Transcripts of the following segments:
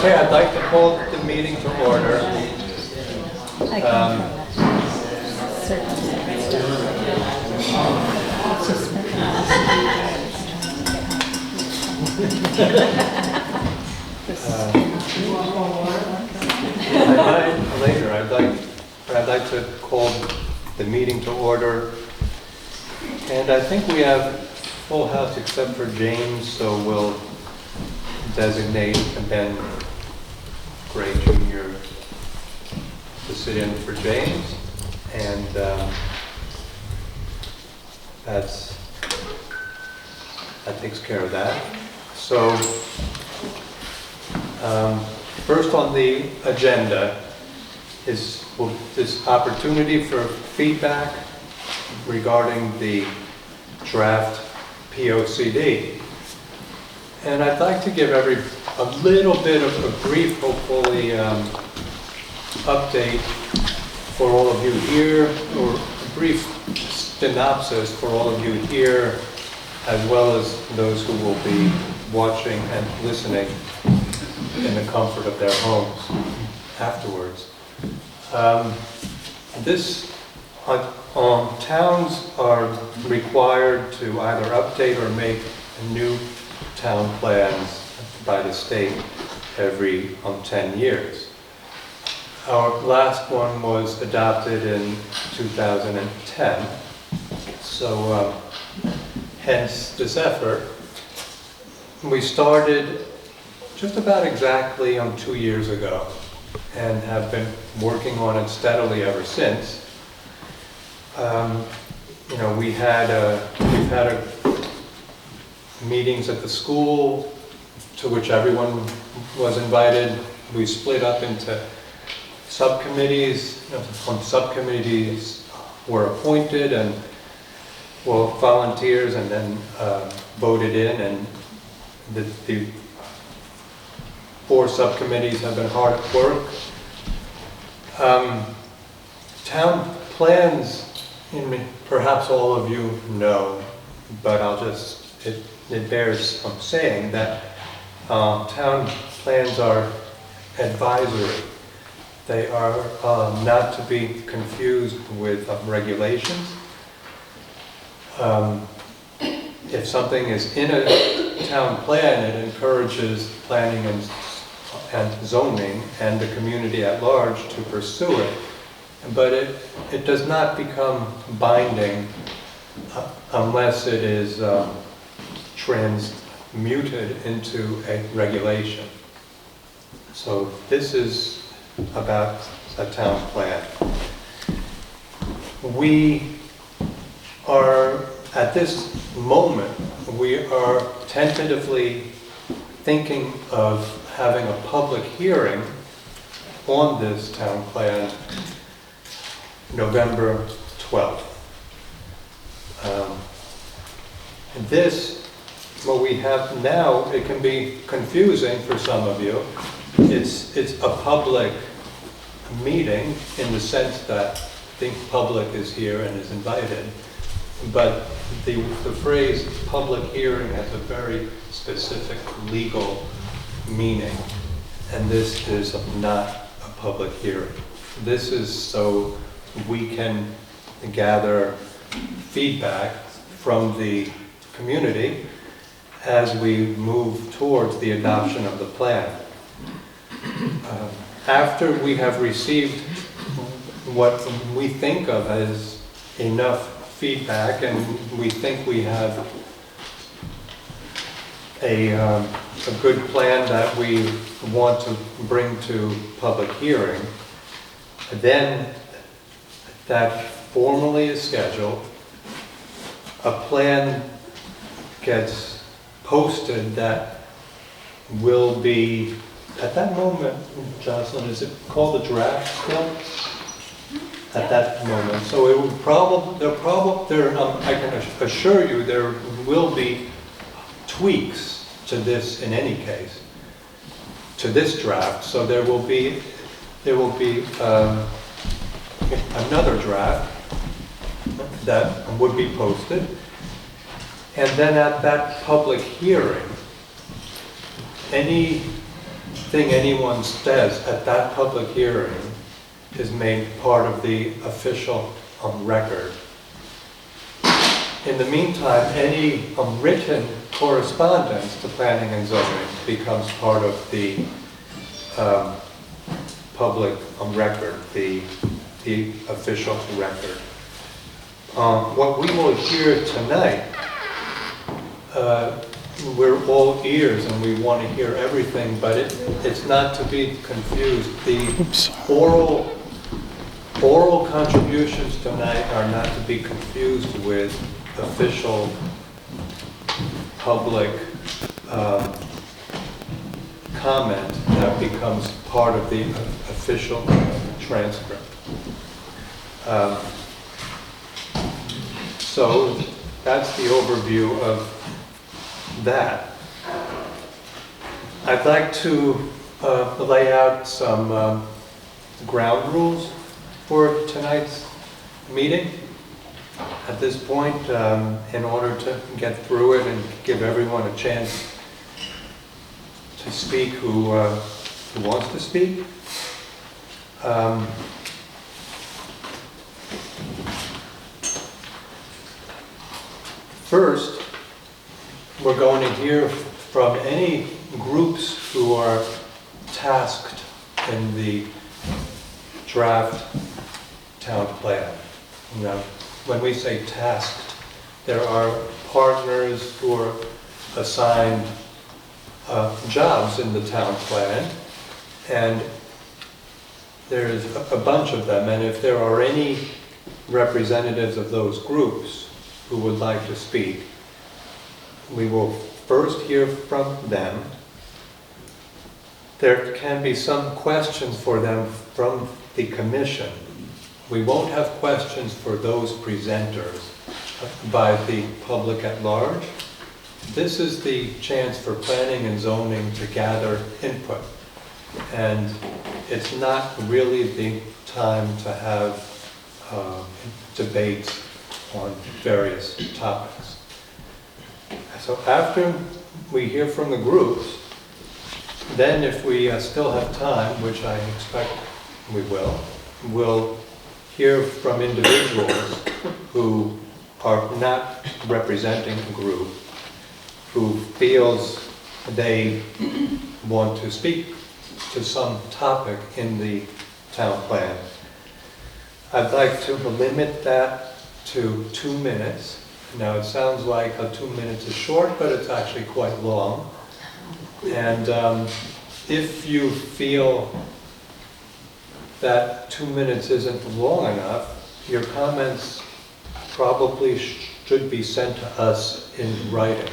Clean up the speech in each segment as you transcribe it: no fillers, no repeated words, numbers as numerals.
Okay, I'd like to call the meeting to order. I come from I'd like to call the meeting to order. And I think we have full house except for James, so we'll designate Ben Gray Jr. to sit in for James. And that takes care of that. So first on the agenda is this opportunity for feedback regarding the draft POCD. And I'd like to give a little bit of a brief, hopefully, update for all of you here, or a brief synopsis for all of you here, as well as those who will be watching and listening in the comfort of their homes afterwards. Towns are required to either update or make new town plans by the state every 10 years. Our last one was adopted in 2010, so hence this effort. We started just about exactly 2 years ago and have been working on it steadily ever since. We've had meetings at the school to which everyone was invited. We split up into subcommittees. Subcommittees were appointed and volunteers and then voted in, and the 4 subcommittees have been hard at work. Town plans, perhaps all of you know, but it bears saying that town plans are advisory. They are not to be confused with regulations. If something is in a town plan, it encourages planning and zoning and the community at large to pursue it. But it does not become binding unless it is transmuted into a regulation. So this is about a town plan. At this moment, we are tentatively thinking of having a public hearing on this town plan November 12th. What we have now, it can be confusing for some of you. It's a public meeting in the sense that the public is here and is invited. But the phrase public hearing has a very specific legal meaning. And this is not a public hearing. This is so we can gather feedback from the community as we move towards the adoption of the plan. After we have received what we think of as enough feedback, and we think we have a good plan that we want to bring to public hearing, then that formally is scheduled. A plan gets posted that will be, at that moment, Jocelyn, is it called a draft still? At that moment. So it would I can assure you there will be tweaks to this in any case, to this draft. So there will be another draft that would be posted. And then at that public hearing, any thing anyone says at that public hearing is made part of the official record. In the meantime, any written correspondence to planning and zoning becomes part of the public record, the official record. What we will hear tonight, we're all ears and we want to hear everything, but it's not to be confused. The oral contributions tonight are not to be confused with official public comment that becomes part of the official transcript. So that's the overview of that. I'd like to lay out some ground rules for tonight's meeting. At this point, in order to get through it and give everyone a chance to speak who wants to speak. First, we're going to hear from any groups who are tasked in the draft town plan. Now, when we say tasked, there are partners who are assigned jobs in the town plan, and there's a bunch of them, and if there are any representatives of those groups who would like to speak, we will first hear from them. There can be some questions for them from the commission. We won't have questions for those presenters by the public at large. This is the chance for planning and zoning to gather input. And it's not really the time to have debates on various topics. So after we hear from the groups, then if we still have time, which I expect we will, we'll hear from individuals who are not representing a group, who feels they want to speak to some topic in the town plan. I'd like to limit that to 2 minutes. Now it sounds like 2 minutes is short, but it's actually quite long. And if you feel that 2 minutes isn't long enough, your comments probably should be sent to us in writing.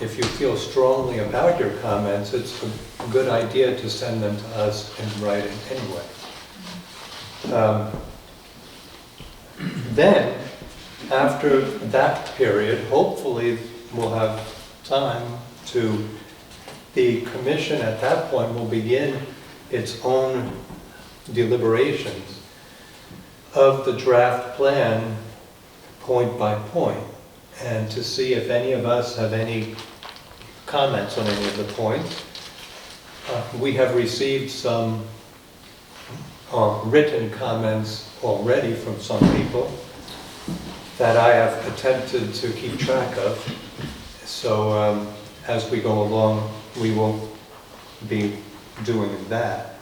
If you feel strongly about your comments, it's a good idea to send them to us in writing anyway. Then, after that period, hopefully we'll have time to, the commission at that point will begin its own deliberations of the draft plan point by point, and to see if any of us have any comments on any of the points. We have received some written comments already from some people that I have attempted to keep track of. So as we go along, we will be doing that.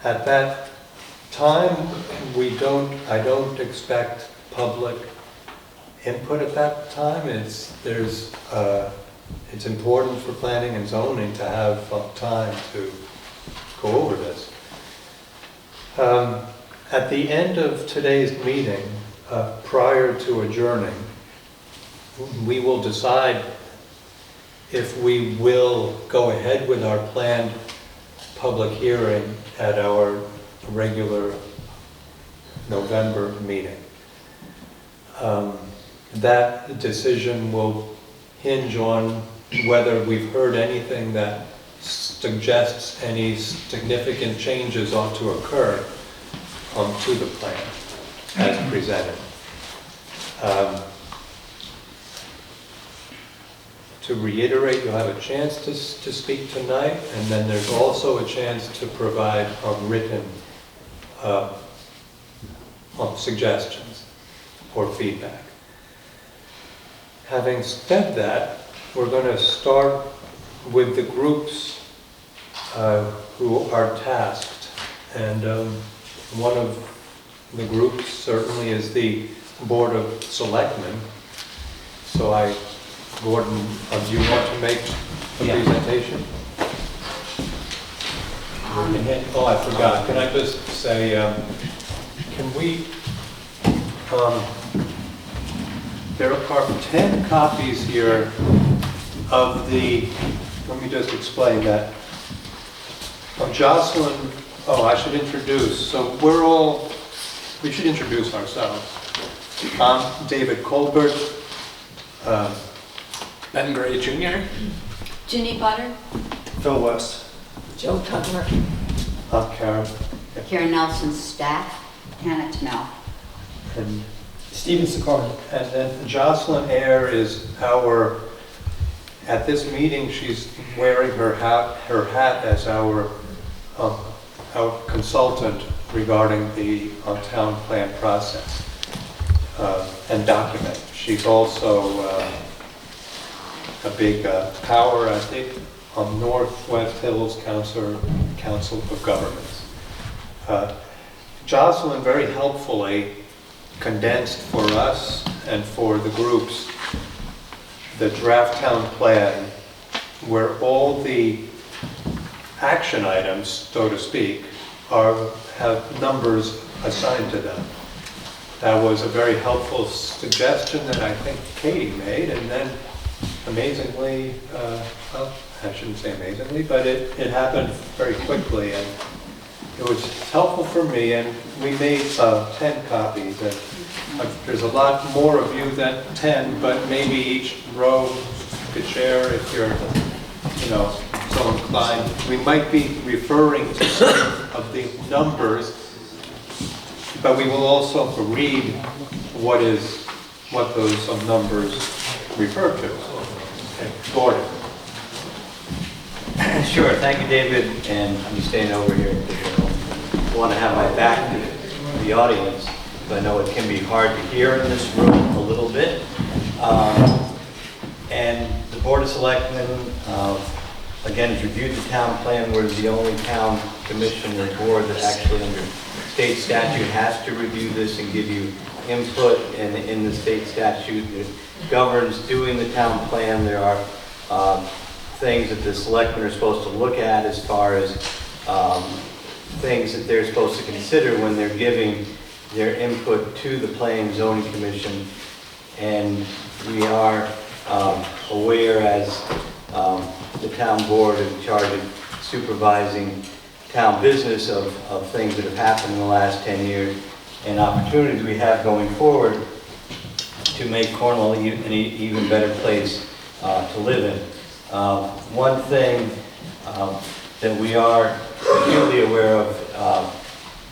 At that time, I don't expect public input at that time. It's important for planning and zoning to have time to go over this. At the end of today's meeting, prior to adjourning, we will decide if we will go ahead with our planned public hearing at our regular November meeting. That decision will hinge on whether we've heard anything that suggests any significant changes ought to occur to the plan as presented. to reiterate, you'll have a chance to speak tonight, and then there's also a chance to provide written suggestions or feedback. Having said that, we're going to start with the groups who are tasked. And one of the groups certainly is the Board of Selectmen. So Gordon, do you want to make a presentation? Oh, I forgot. Can I just say, can we, there are 10 copies here of the, let me just explain that. Jocelyn, I should introduce. So we should introduce ourselves. I'm David Colbert. Ben Gray Jr. Ginny Butter. Phil West. Joe Tutler. Karen. Karen Nelson, staff. Hannah Tamel. And Stephen Sicardi. And then Jocelyn Ayer is at this meeting, she's wearing her hat as our consultant regarding the town plan process and document. She's also a big power, I think, on Northwest Hills Council of Governments. Jocelyn very helpfully condensed for us and for the groups the draft town plan, where all the action items, so to speak, have numbers assigned to them. That was a very helpful suggestion that I think Katie made, and then amazingly, well, I shouldn't say amazingly, but it happened very quickly, and it was helpful for me, and we made 10 copies. And there's a lot more of you than 10, but maybe each row could share if you're, so inclined. We might be referring to some of the numbers, but we will also read what those numbers refer to. Okay, Gordon. Sure, thank you, David, and I'm staying over here because I want to have my back to the audience, because I know it can be hard to hear in this room a little bit. And the Board of Selectmen, again, has reviewed the town plan. We're the only town commission or board that actually under state statute has to review this and give you input. And in the state statute that governs doing the town plan, there are things that the selectmen are supposed to look at as far as things that they're supposed to consider when they're giving their input to the Planning and Zoning Commission. And we are aware as the town board in charge of supervising town business of things that have happened in the last 10 years and opportunities we have going forward to make Cornwall an even better place to live in. One thing that we are acutely aware of,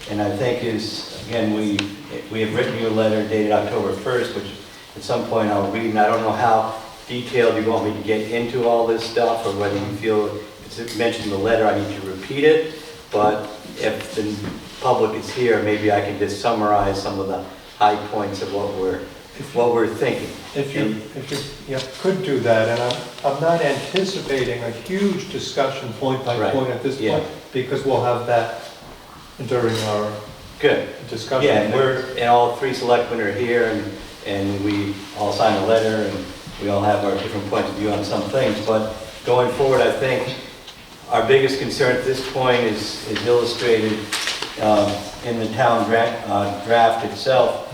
and I think is, again, we have written you a letter dated October 1st, which at some point I'll read, and I don't know how detailed you want me to get into all this stuff, or whether you feel if it's mentioned in the letter I need to repeat it, but if the public is here, maybe I can just summarize some of the high points of what we're thinking. If you could do that, and I'm not anticipating a huge discussion point by point at this point, because we'll have that during our discussion. Yeah, and all three selectmen are here, and we all signed a letter, and we all have our different points of view on some things. But going forward, I think our biggest concern at this point is illustrated in the town draft itself.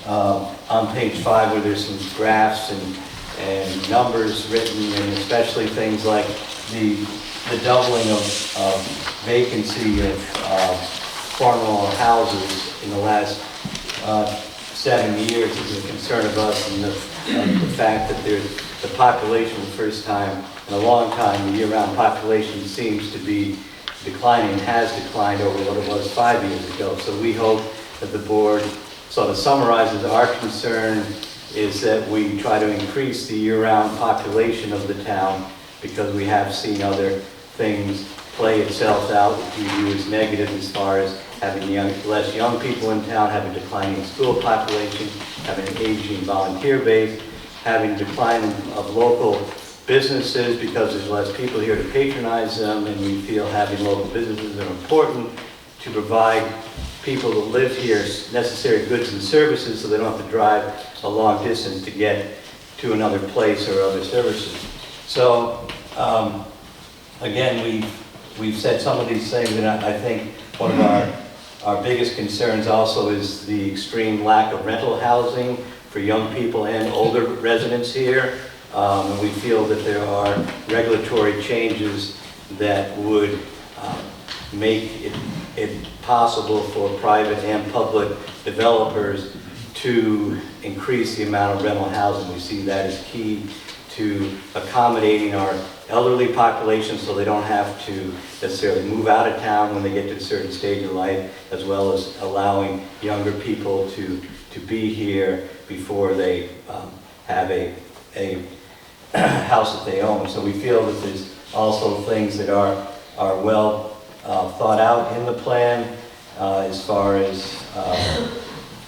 On page 5, where there's some graphs and numbers written, and especially things like the doubling of vacancy of Cornwall houses in the last 7 years is a concern of us, and the fact that the population for the first time in a long time, the year-round population seems to be declining, has declined over what it was 5 years ago. So we hope that the board sort of summarizes our concern is that we try to increase the year-round population of the town because we have seen other things play itself out, which we view as negative as far as having less young people in town, having declining school population, having an aging volunteer base, having decline of local businesses because there's less people here to patronize them, and we feel having local businesses are important to provide people that live here necessary goods and services so they don't have to drive a long distance to get to another place or other services. So, again, we've said some of these things, and I think one of our biggest concerns also is the extreme lack of rental housing for young people and older residents here. And we feel that there are regulatory changes that would make it possible for private and public developers to increase the amount of rental housing. We see that as key to accommodating our elderly population so they don't have to necessarily move out of town when they get to a certain stage of life, as well as allowing younger people to be here before they have a house that they own. So we feel that there's also things that are well thought out in the plan as far as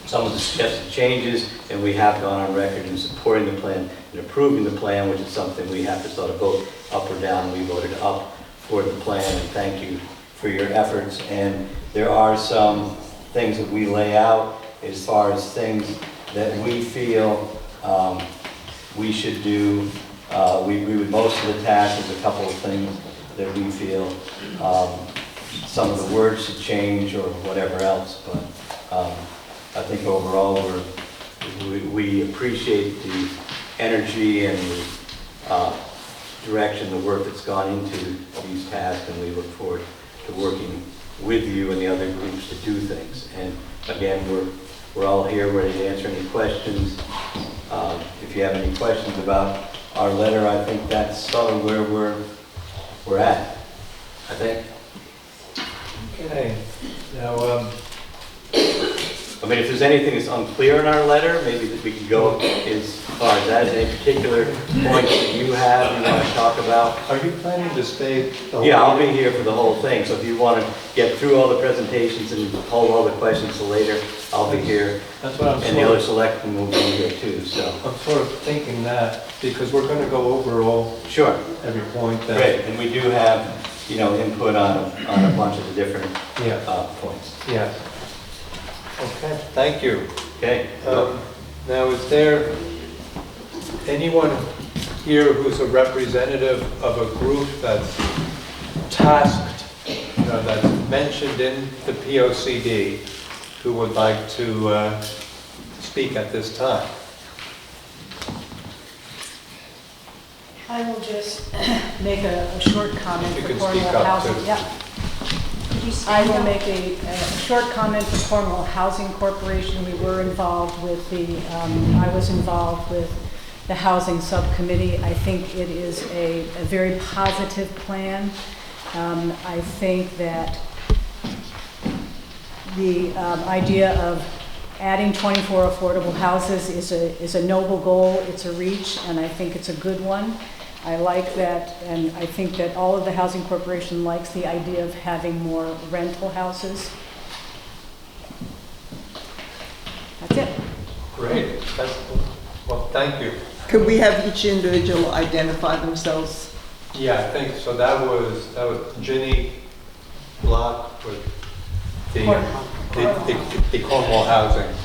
some of the suggested changes, and we have gone on record in supporting the plan and approving the plan, which is something we have to sort of vote up or down. We voted up for the plan, and thank you for your efforts. And there are some things that we lay out as far as things that we feel we should do. We agree with most of the tasks. There's a couple of things that we feel some of the words should change or whatever else, but I think overall we appreciate the energy and the direction, the work that's gone into these tasks, and we look forward to working with you and the other groups to do things. And again, we're all here ready to answer any questions. If you have any questions about our letter, I think that's sort of where we're at, I think. Okay, now, I mean, if there's anything that's unclear in our letter, maybe that we could go as far as that. Any particular points that you have you want to talk about? are you planning to stay the whole Yeah, I'll be meeting? here for the whole thing, so if you want to get through all the presentations and hold all the questions till later, I'll be here. That's what I'm And the other sort of, selectmen will be here too, so. I'm sort of thinking that, because we're going to go over Sure, every point that. great, and we do have, input on a bunch of the different Yeah, points. yeah. Okay, thank you. Okay? Now, is there anyone here who's a representative of a group that's tasked, that's mentioned in the POCD, who would like to speak at this time? I will just make a short comment You for can speak Cornwall up, Housing. too. Yeah. I will make a short comment for Cornwall Housing Corporation. We were involved with I was involved with the Housing Subcommittee. I think it is a very positive plan. I think that the idea of adding 24 affordable houses is a noble goal. It's a reach, and I think it's a good one. I like that, and I think that all of the Housing Corporation likes the idea of having more rental houses. That's it. Great. Well, thank you. Could we have each individual identify themselves? Yeah, I think, so that was Ginny Block with the Cornwall Housing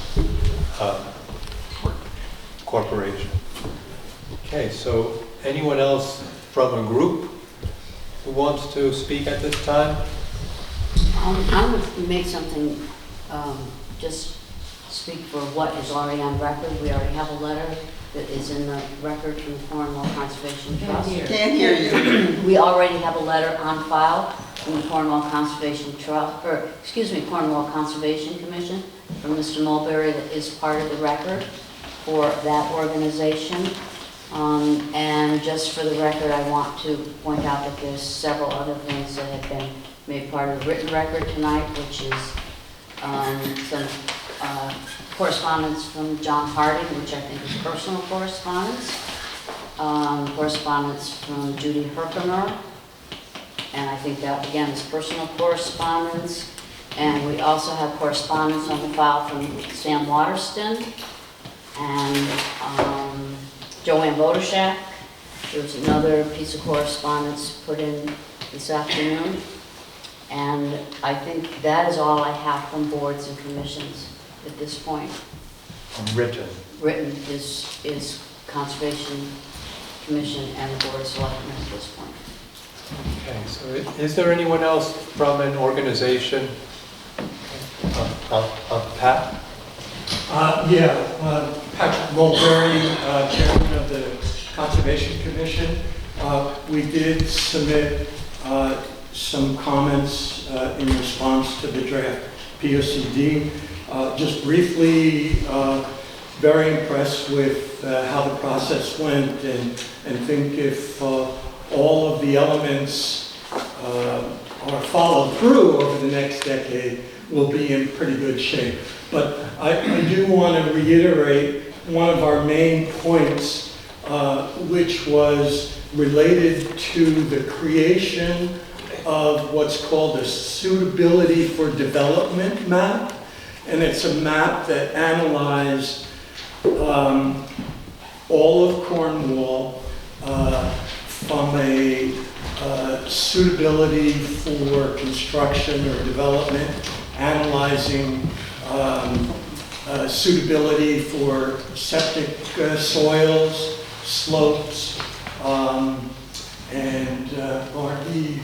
Corporation. Okay, so anyone else from a group who wants to speak at this time? I'm going to make something, just speak for what is already on record. We already have a letter that is in the record from the Cornwall Conservation Trust. Can't hear you. We already have a letter on file from the Cornwall Conservation Trust, Cornwall Conservation Commission from Mr. Mulberry that is part of the record for that organization. And just for the record, I want to point out that there's several other things that have been made part of the written record tonight, which is some correspondence from John Harding, which I think is personal correspondence. Correspondence from Judy Herkimer, and I think that again is personal correspondence. And we also have correspondence on the file from Sam Waterston and Joanne Vodoshak. There's another piece of correspondence put in this afternoon. And I think that is all I have from boards and commissions at this point. Written. Written is Conservation Commission and the Board of Selectmen at this point. Okay, so is there anyone else from an organization? Pat? Patrick Mulberry, Chairman of the Conservation Commission. We did submit some comments in response to the draft POCD. Just briefly, very impressed with how the process went and think if all of the elements are followed through over the next decade, we'll be in pretty good shape. But I do want to reiterate one of our main points, which was related to the creation of what's called a suitability for development map. And it's a map that analyzed all of Cornwall from a suitability for construction or development, analyzing suitability for septic soils, slopes, and Barbie,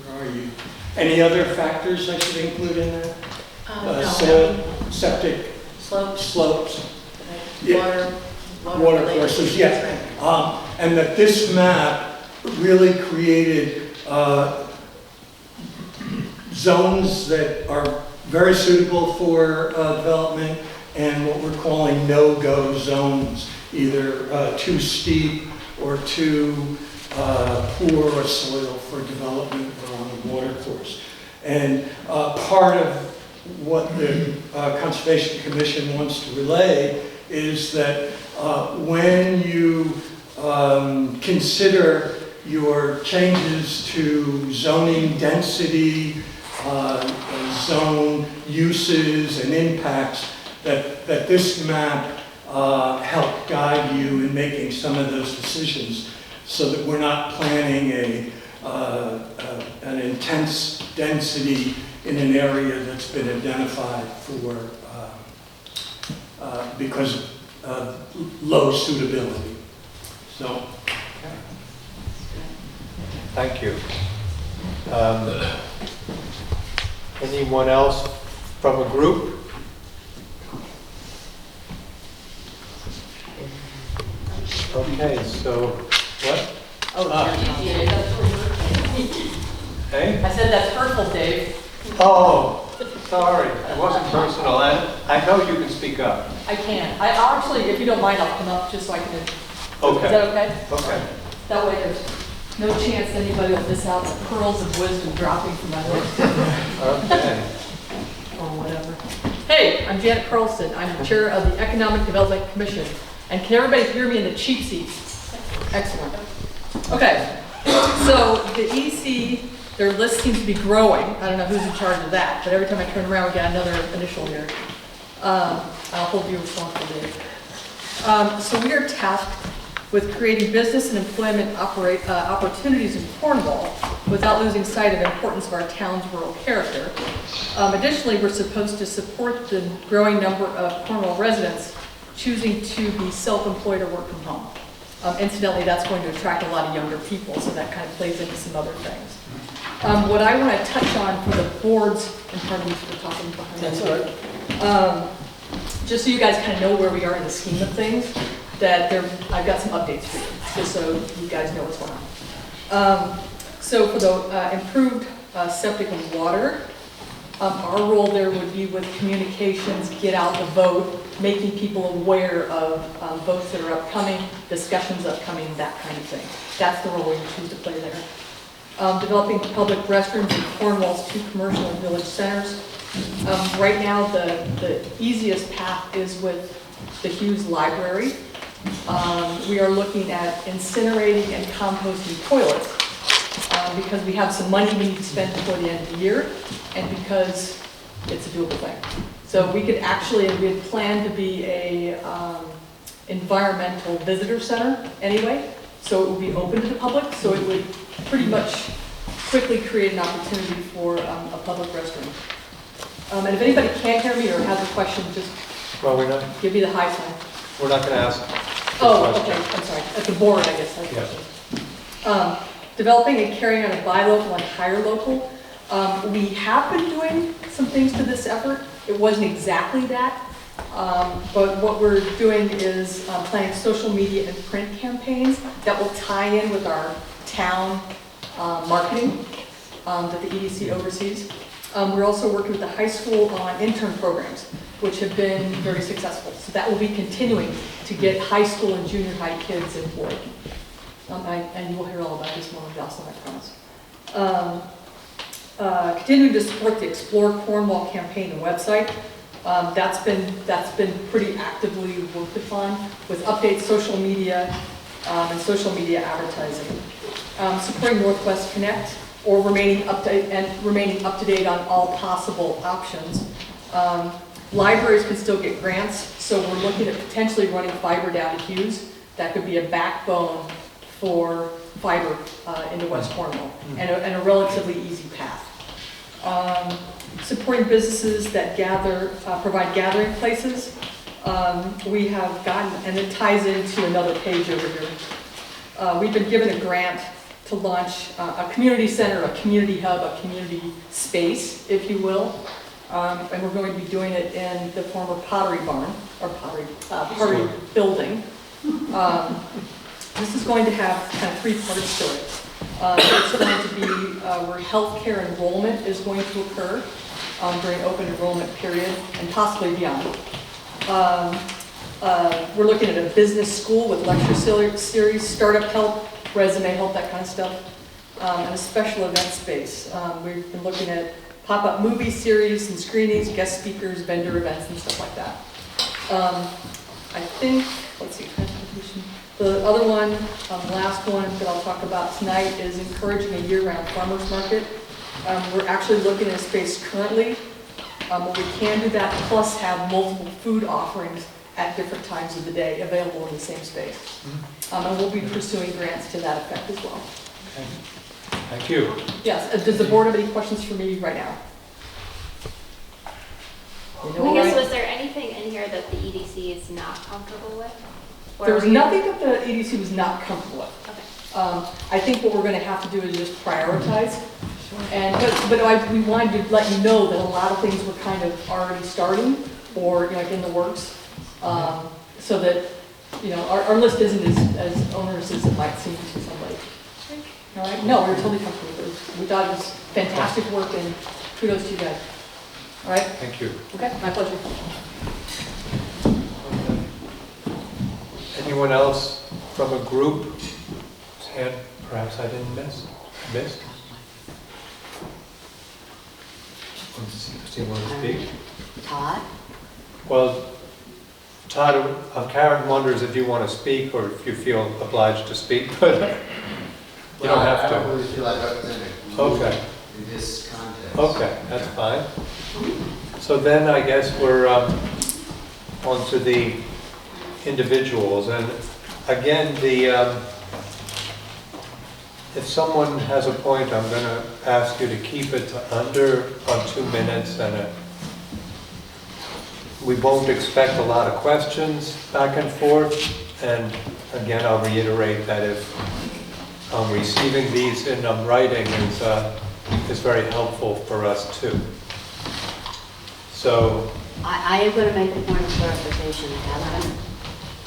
where are you? Any other factors I should include in that? Soil, septic, slopes, water courses, yeah. And that this map really created zones that are very suitable for development and what we're calling no-go zones, either too steep or too poor a soil for development or on a water course. And part of what the Conservation Commission wants to relay is that when you consider your changes to zoning density, zone uses and impacts, that this map helped guide you in making some of those decisions so that we're not planning an intense density in an area that's been identified for because of low suitability. So, Thank you. Anyone else from a group? Okay, so what? Hey? I said that's hurtful, Dave. Oh, sorry, it wasn't personal. I know you can speak up. I can. I'll actually, if you don't mind, I'll come up just so I can. Okay. Is that okay? Okay. That way there's no chance anybody will miss out on pearls of wisdom dropping from my lips. Okay. Or whatever. Hey, I'm Janet Carlson. I'm the chair of the Economic Development Commission. And can everybody hear me in the cheap seats? Excellent. Okay, so the EC, their list seems to be growing. I don't know who's in charge of that, but every time I turn around, we got another initial here. I'll hold you responsible, Dave. So we are tasked with creating business and employment opportunities in Cornwall without losing sight of the importance of our town's rural character. Additionally, we're supposed to support the growing number of Cornwall residents choosing to be self-employed or work from home. Incidentally, that's going to attract a lot of younger people, so that kind of plays into some other things. What I want to touch on for the boards, and pardon me for talking behind That's me. all right. Just so you guys kind of know where we are in the scheme of things, that I've got some updates for you, just so you guys know what's going on. So for the improved septic and water, our role there would be with communications, get out the vote, making people aware of votes that are upcoming, discussions upcoming, that kind of thing. That's the role we choose to play there. Developing public restrooms in Cornwall's 2 commercial and village centers, Right now, the easiest path is with the Hughes Library. We are looking at incinerating and composting toilets because we have some money we need to spend before the end of the year and because it's a doable thing. So we could actually, we had planned to be a environmental visitor center anyway, so it would be open to the public, so it would pretty much quickly create an opportunity for a public restroom. And if anybody can't hear me or has a question, just Well, we're not give me the high sign. going to ask. Oh, questions. okay, I'm sorry. At the board, I guess. That's Yeah. Developing and carrying on a buy local and hire local. We have been doing some things to this effort. It wasn't exactly that. But what we're doing is planning social media and print campaigns that will tie in with our town marketing that the EDC oversees. We're also working with the high school on intern programs, which have been very successful. So that will be continuing to get high school and junior high kids employed. And you will hear all about this more, also, I promise. Continuing to support the Explore Cornwall campaign and website. That's been pretty actively worked upon with updates, social media, and social media advertising. Supporting Northwest Connect, or remaining up to date on all possible options. Libraries can still get grants, so we're looking at potentially running fiber down to Hughes. That could be a backbone for fiber into West Cornwall, and a relatively easy path. Supporting businesses that provide gathering places. We have gotten, and it ties into another page over here. We've been given a grant to launch a community center, a community hub, a community space, if you will. And we're going to be doing it in the former pottery barn, or pottery building. This is going to have kind of 3 parts to it. It's going to be where healthcare enrollment is going to occur during open enrollment period and possibly beyond. We're looking at a business school with lecture series, startup help, resume help, that kind of stuff, and a special event space. We've been looking at pop-up movie series and screenings, guest speakers, vendor events, and stuff like that. I think, let's see, transportation. The other one, the last one that I'll talk about tonight is encouraging a year-round farmers market. We're actually looking at a space currently where we can do that, plus have multiple food offerings at different times of the day available in the same space. And we'll be pursuing grants to that effect as well. Okay. Thank you. Yes, does the board have any questions for me right now? I guess, was there anything in here that the EDC is not comfortable with? There was nothing that the EDC was not comfortable with. Okay. I think what we're going to have to do is just prioritize. We wanted to let you know that a lot of things were kind of already starting or like in the works, so that our list isn't as onerous as it might seem to somebody. All right? No, we were totally comfortable with it. We thought it was fantastic work, and kudos to you guys. All right? Thank you. Okay, my pleasure. Anyone else from a group? And perhaps I didn't miss. Do you want to speak? Todd? Well, Todd, Karen wonders if you want to speak or if you feel obliged to speak, but you don't have I don't to. really feel like representing Okay. in this context. Okay, that's fine. So then I guess we're on to the individuals. And again, if someone has a point, I'm going to ask you to keep it to under 2 minutes, and we won't expect a lot of questions back and forth. And again, I'll reiterate that if receiving these in writing is very helpful for us too. So I am going to make a point of clarification, Catherine.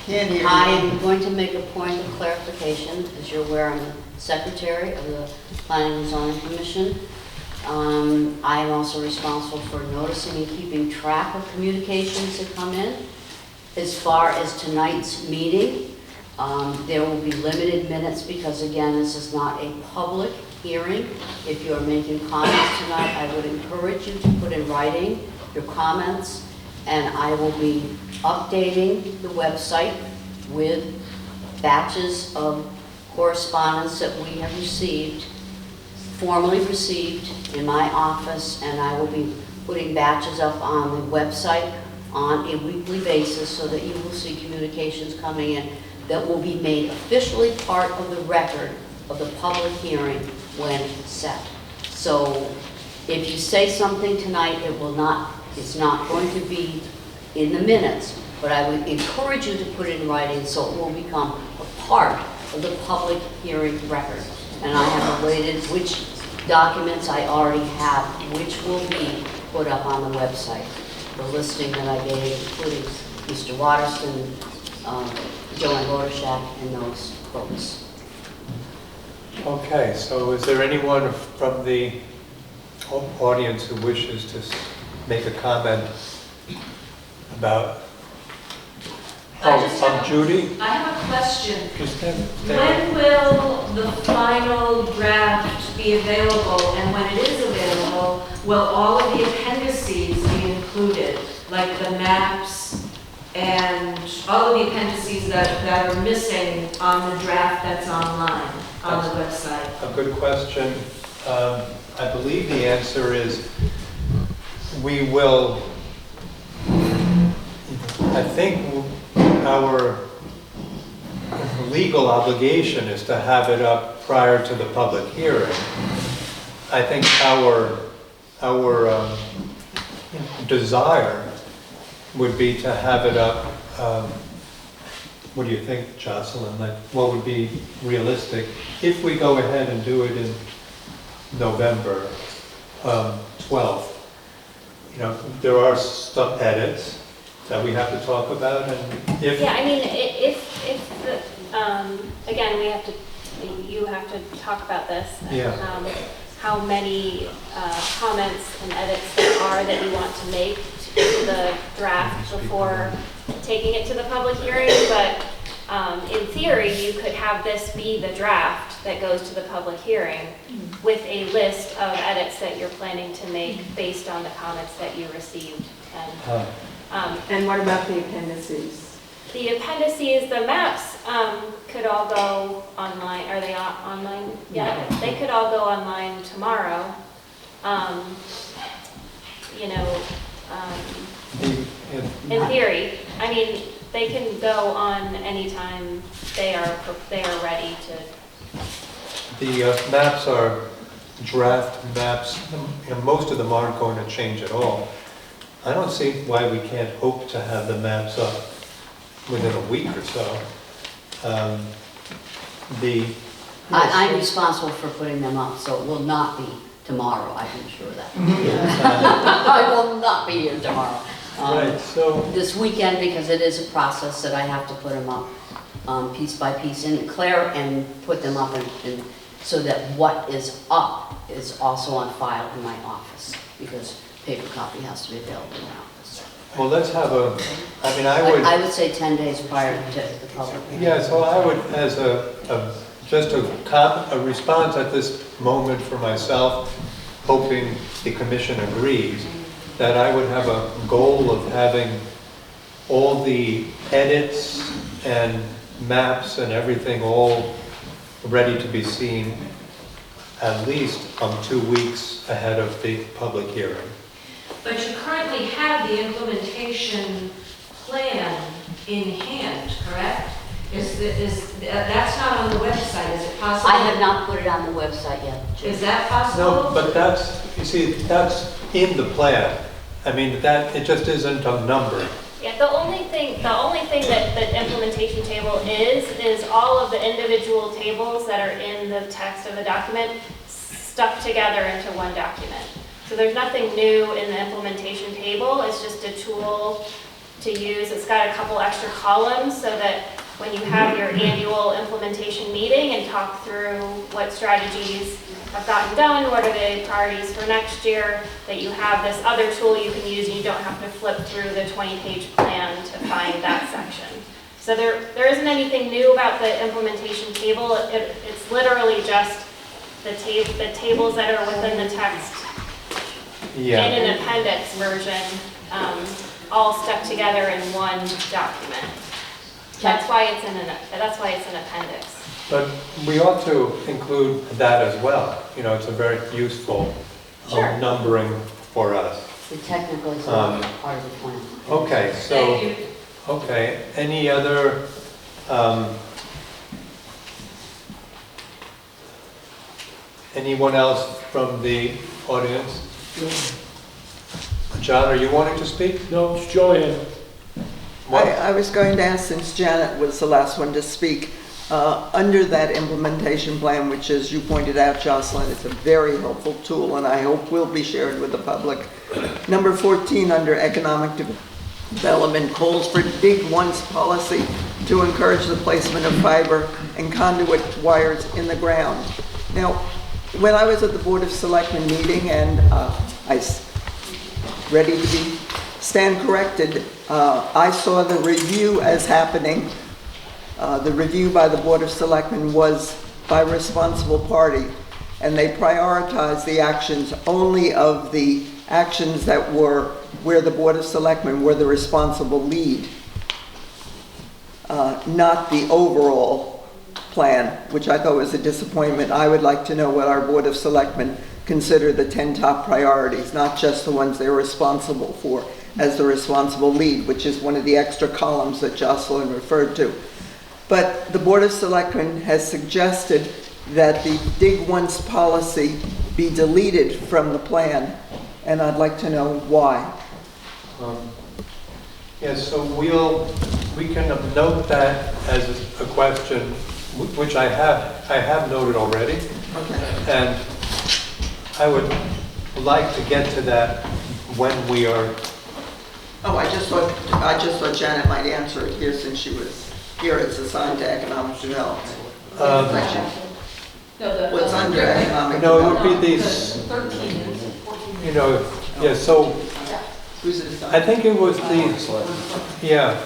Can't hear I you. am going to make a point of clarification. As you're aware, I'm the secretary of the Planning and Zoning Commission. I am also responsible for noticing and keeping track of communications that come in. As far as tonight's meeting, there will be limited minutes because, again, this is not a public hearing. If you're making comments tonight, I would encourage you to put in writing your comments, and I will be updating the website with batches of correspondence that we have received, formally received in my office, and I will be putting batches up on the website on a weekly basis so that you will see communications coming in that will be made officially part of the record of the public hearing when set. So if you say something tonight, it's not going to be in the minutes, but I would encourage you to put it in writing so it will become a part of the public hearing record. And I have related which documents I already have, which will be put up on the website. The listing that I gave, including Mr. Waterston, Joanne Rodershak, and those folks. Okay, so is there anyone from the audience who wishes to make a comment about? Judy? I have a question. Just stand When will the final draft be available, and when it is available, will all of the appendices be included, like the maps and all of the appendices that are missing on the draft that's online on the website? A good question. I believe the answer is we will, I think our legal obligation is to have it up prior to the public hearing. I think our desire would be to have it up, what do you think, Jocelyn? Like, what would be realistic if we go ahead and do it in November 12th? You know, there are some edits that we have to talk about, and if... Yeah, I mean, if again, you have to talk about this. Yeah. How many comments and edits there are that you want to make to the draft before taking it to the public hearing, but in theory, you could have this be the draft that goes to the public hearing with a list of edits that you're planning to make based on the comments that you received. And what about the appendices? The appendices, the maps could all go online. Are they online yet? They could all go online tomorrow. You know, in theory, I mean, they can go on anytime they are ready to. The maps are draft maps, and most of them aren't going to change at all. I don't see why we can't hope to have the maps up within a week or so. I'm responsible for putting them up, so it will not be tomorrow, I can assure that. I will not be here tomorrow. Right, so... This weekend, because it is a process that I have to put them up piece by piece and put them up so that what is up is also on file in my office, because paper copy has to be available in my office. Well, let's have I would say 10 days prior to the public. Yeah, so I would, as just a response at this moment for myself, hoping the commission agrees, that I would have a goal of having all the edits and maps and everything all ready to be seen at least 2 weeks ahead of the public hearing. But you currently have the implementation plan in hand, correct? That's not on the website, is it possible? I have not put it on the website yet. Is that possible? No, but that's in the plan. I mean, it just isn't a number. Yeah, the only thing that the implementation table is all of the individual tables that are in the text of the document stuck together into one document. So there's nothing new in the implementation table. It's just a tool to use. It's got a couple extra columns so that when you have your annual implementation meeting and talk through what strategies have gotten done, what are the priorities for next year, that you have this other tool you can use and you don't have to flip through the 20-page plan to find that section. So there isn't anything new about the implementation table. It's literally just the tables that are within the text Yeah. in an appendix version, all stuck together in one document. That's why it's an appendix. But we ought to include that as well. You know, it's a very useful Sure. numbering for us. The technical is not part of the plan. Okay, so, Thank you. okay, any other, anyone else from the audience? John, are you wanting to speak? No, it's Joanne. I was going to ask, since Janet was the last one to speak, under that implementation plan, which, as you pointed out, Jocelyn, it's a very helpful tool, and I hope will be shared with the public. Number 14, under economic development, calls for dig once policy to encourage the placement of fiber and conduit wires in the ground. Now, when I was at the Board of Selectmen meeting, and ready to stand corrected, I saw the review as happening. The review by the Board of Selectmen was by responsible party, and they prioritized the actions only of the actions that were where the Board of Selectmen were the responsible lead, not the overall plan, which I thought was a disappointment. I would like to know what our Board of Selectmen consider the 10 top priorities, not just the ones they're responsible for as the responsible lead, which is one of the extra columns that Jocelyn referred to. But the Board of Selectmen has suggested that the dig once policy be deleted from the plan, and I'd like to know why. Yes, so we can note that as a question, which I have noted already. Okay. And I would like to get to that when we are. Oh, I just thought Janet might answer it here since she was here. It's assigned to economic development. What's under economic No, it development? would be these, 13, 14. you know, yeah, so Who's it assigned? I think it was yeah,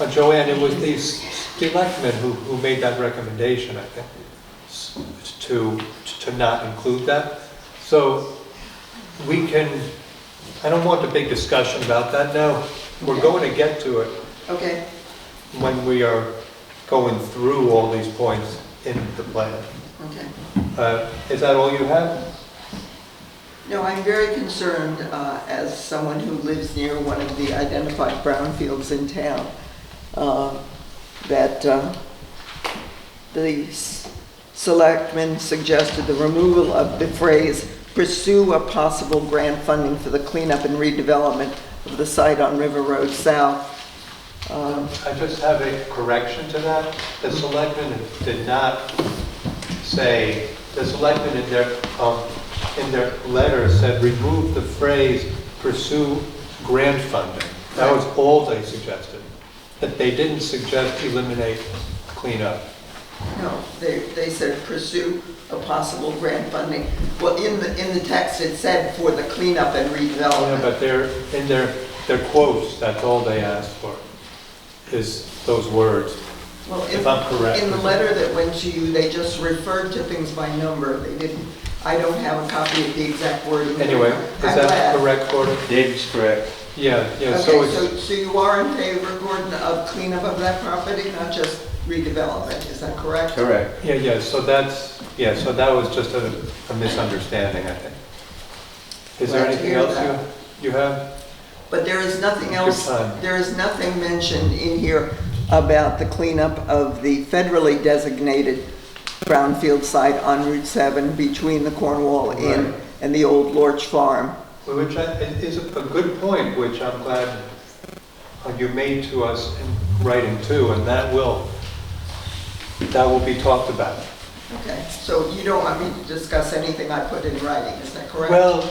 Joanne, it was these selectmen who made that recommendation, I think, to not include that. So we can, I don't want a big discussion about that now. We're going to get to it Okay. when we are going through all these points in the plan. Okay. Is that all you have? No, I'm very concerned, as someone who lives near one of the identified brownfields in town, that the selectmen suggested the removal of the phrase, pursue a possible grant funding for the cleanup and redevelopment of the site on River Road South. I just have a correction to that. The selectmen did not say, the selectmen in their letter said remove the phrase pursue grant funding. That was all they suggested. That they didn't suggest eliminate cleanup. No, they said pursue a possible grant funding. Well, in the text it said for the cleanup and Yeah, redevelopment. but in their quotes, that's all they asked for, is those words. Well, If I'm correct. in the letter that went to you, they just referred to things by number. They didn't, I don't have a copy of the exact wording. Anyway, is I'm that glad. correct, Gordon? Dave's correct. Yeah, so Okay, it's, so you are in favor, Gordon, of cleanup of that property, not just redevelopment, is that correct? Correct. yeah, so that was just a misunderstanding, I think. Is there Glad to anything hear else that. you have? But there is nothing Good else, time. there is nothing mentioned in here about the cleanup of the federally designated brownfield site on Route 7 between the Cornwall Inn Right. and the old Lorch Farm. Which is a good point, which I'm glad you made to us in writing too, and that will be talked about. Okay, so you don't want me to discuss anything I put in writing, is that correct? Well,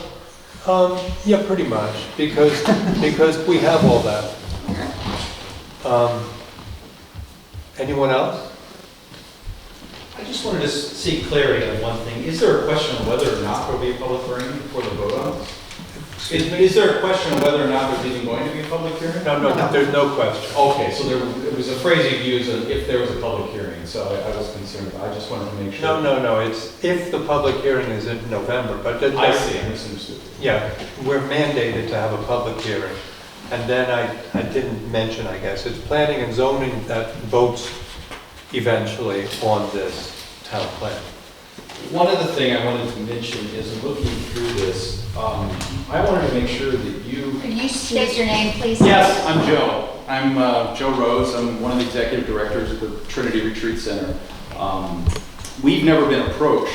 yeah, pretty much, because we have all that. Okay. Anyone else? I just wanted to seek clarity on one thing. Is there a question on whether or not there'll be a public hearing before the vote on it? Is there a question of whether or not there's even going to be a public hearing? No, there's no question. Okay, so it was a phrase you used, if there was a public hearing, so I was concerned. I just wanted to make sure. No, it's if the public hearing is in November, but. I see, I misunderstood. Yeah, we're mandated to have a public hearing. And then I didn't mention, I guess, it's planning and zoning that votes eventually on this town plan. One other thing I wanted to mention is looking through this, I wanted to make sure that you... Could you state your name, please? Yes, I'm Joe. I'm Joe Rose. I'm one of the executive directors of the Trinity Retreat Center. We've never been approached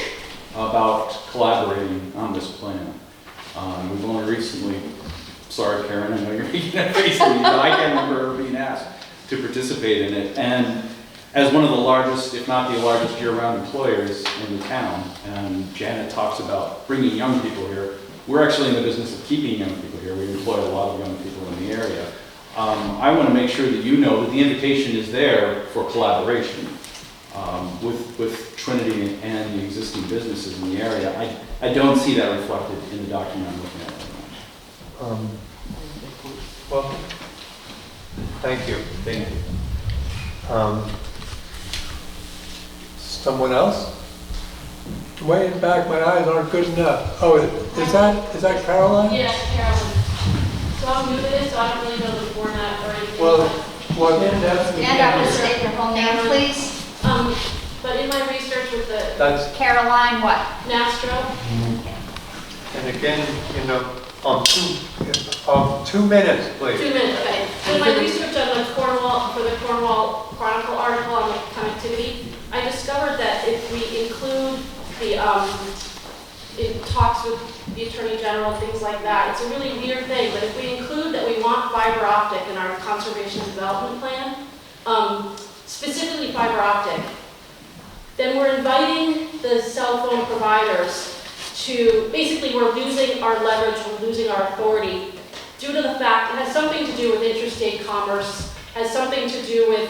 about collaborating on this plan. We've only recently, sorry Karen, I know you're making that face at me, but I can't remember ever being asked to participate in it. And as one of the largest, if not the largest year-round employers in the town, and Janet talks about bringing young people here, we're actually in the business of keeping young people here. We employ a lot of young people in the area. I want to make sure that you know that the invitation is there for collaboration with Trinity and the existing businesses in the area. I don't see that reflected in the document I'm looking at right now. Well, thank you. Thank you. Someone else? Way in back, my eyes aren't good enough. Oh, is that Caroline? Yeah, Carolyn. So I'm new to this, so I don't really know the format or anything. Well, Stand up and state your full name, please. But in my research with the that's, Caroline what? Nastro, and again, on 2 minutes, please. 2 minutes, okay. So in my research on the Cornwall Chronicle article on the connectivity, I discovered that if we include it talks with the Attorney General, things like that, it's a really weird thing, but if we include that we want fiber optic in our conservation development plan, specifically fiber optic, then we're inviting the cell phone providers to, basically we're losing our leverage, we're losing our authority due to the fact it has something to do with interstate commerce, has something to do with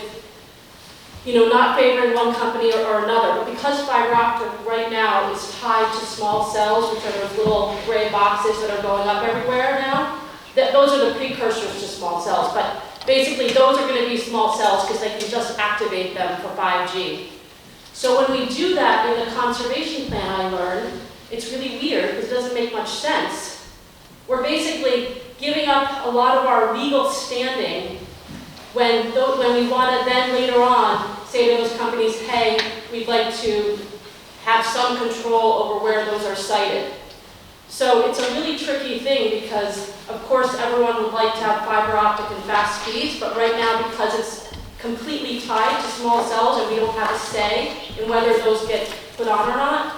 not favoring one company or another, but because fiber optic right now is tied to small cells, which are those little gray boxes that are going up everywhere now, those are the precursors to small cells, but basically those are going to be small cells because they can just activate them for 5G. So when we do that in the conservation plan, I learned, it's really weird because it doesn't make much sense. We're basically giving up a lot of our legal standing when we want to then later on say to those companies, hey, we'd like to have some control over where those are sited. So it's a really tricky thing because, of course, everyone would like to have fiber optic and fast speeds, but right now because it's completely tied to small cells and we don't have a say in whether those get put on or not,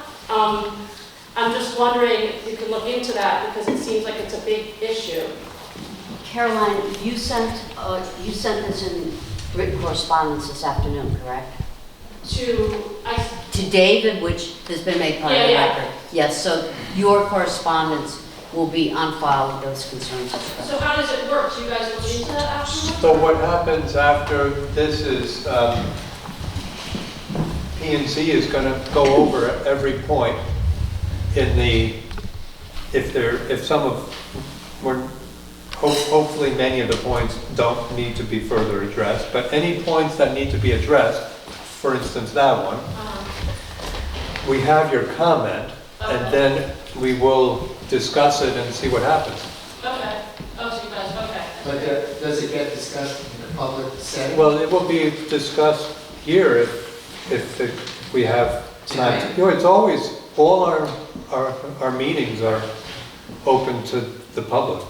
I'm just wondering if you can look into that because it seems like it's a big issue. Caroline, you sent this in written correspondence this afternoon, correct? To David, which has been made part of the record. Yes, so your correspondence will be on file with those concerns as well. So how does it work? Do you guys look into that afterwards? So what happens after this is P&Z is going to go over every point in the, hopefully many of the points don't need to be further addressed, but any points that need to be addressed, for instance that one, we have your comment, and then we will discuss it and see what happens. Okay. Oh, so you guys, okay. But does it get discussed in the public setting? Well, it will be discussed here if we have time. It's always, all our meetings are open to the public.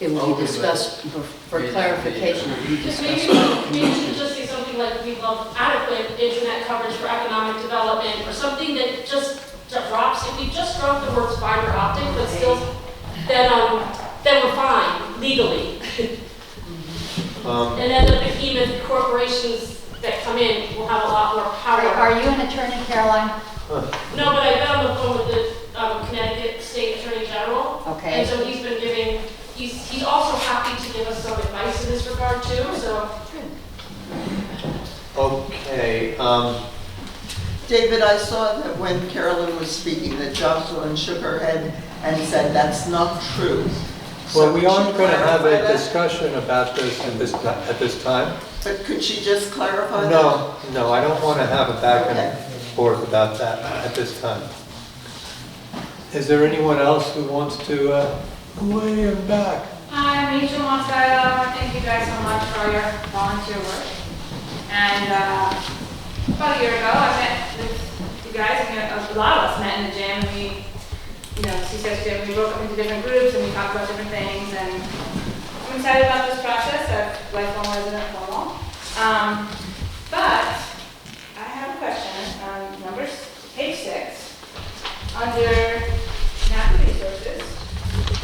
It will be discussed for clarification. It will be discussed. Maybe we should just say something like we love adequate internet coverage for economic development, or something that just drops. If we just drop the words fiber optic, but still, then we're fine legally. And then the behemoth corporations that come in will have a lot more power. Are you an attorney, Caroline? No, but I've been on the phone with the Connecticut State Attorney General. Okay. And so he's been giving. He's also happy to give us some advice in this regard too. So. Okay. David, I saw that when Carolyn was speaking that Jocelyn shook her head and said that's not true. Well, we So aren't could going to she have clarify a that? discussion about this at this time. But could she just clarify that? No, I don't want to have a back Okay. and forth about that at this time. Is there anyone else who wants to, way in back? Hi, I'm Rachel Moscato. Thank you guys so much for all your volunteer work. And about a year ago, I met with you guys, and a lot of us met in the gym, and we, CCS gym, we broke up into different groups, and we talked about different things, and I'm excited about this process. I'm a lifelong resident of Cornwall. But I have a question on page 6, under natural resources,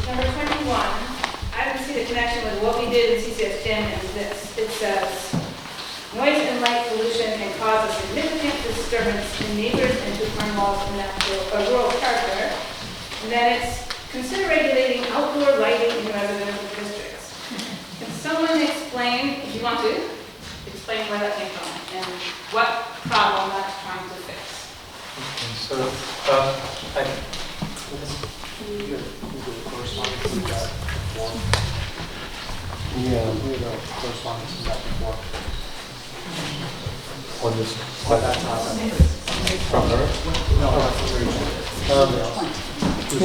number 21. I don't see the connection with what we did in CCS Gym and this. It says, noise and light pollution can cause a significant disturbance in neighbors and to Cornwall's rural character. And then it's, consider regulating outdoor lighting in residential districts. Can someone explain, if you want to, explain where that came from and what problem that's trying to fix? So, on this, from her?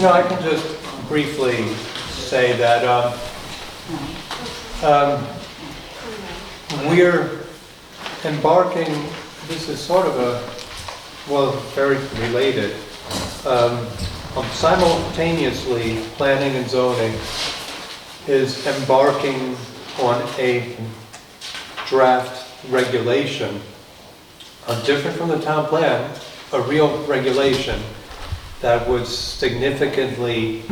I can just briefly say that we're embarking, this is sort of very related. Simultaneously, planning and zoning is embarking on a draft regulation, different from the town plan, a real regulation that would significantly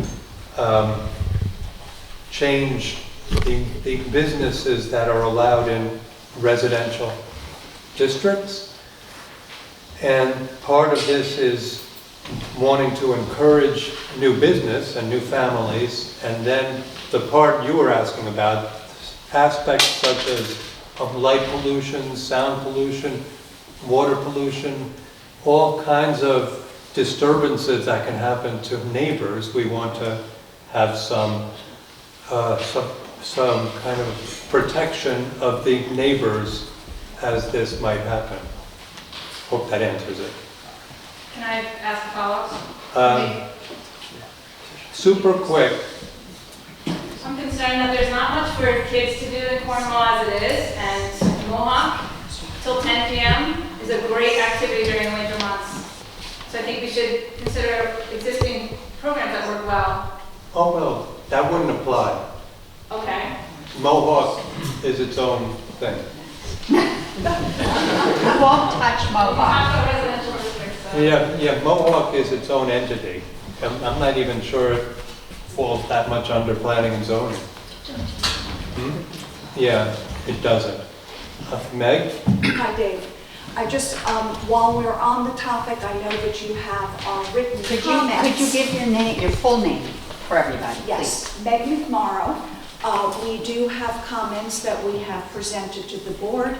change the businesses that are allowed in residential districts. And part of this is wanting to encourage new business and new families, and then the part you were asking about, aspects such as light pollution, sound pollution, water pollution, all kinds of disturbances that can happen to neighbors. We want to have some kind of protection of the neighbors as this might happen. Hope that answers it. Can I ask a follow-up? Super quick. I'm concerned that there's not much for kids to do in Cornwall as it is, and Mohawk till 10 p.m. is a great activity during the winter months. So I think we should consider existing programs that work well. Oh, well, that wouldn't apply. Okay. Mohawk is its own thing. You won't touch Mohawk. Talk about residential districts. So. Yeah, Mohawk is its own entity. I'm not even sure it falls that much under planning and zoning. Yeah, it doesn't. Meg? Hi, Dave. I just, while we're on the topic, I know that you have written comments. Could you give your name, your full name for everybody, please? Yes, Meg McMorrow. We do have comments that we have presented to the board,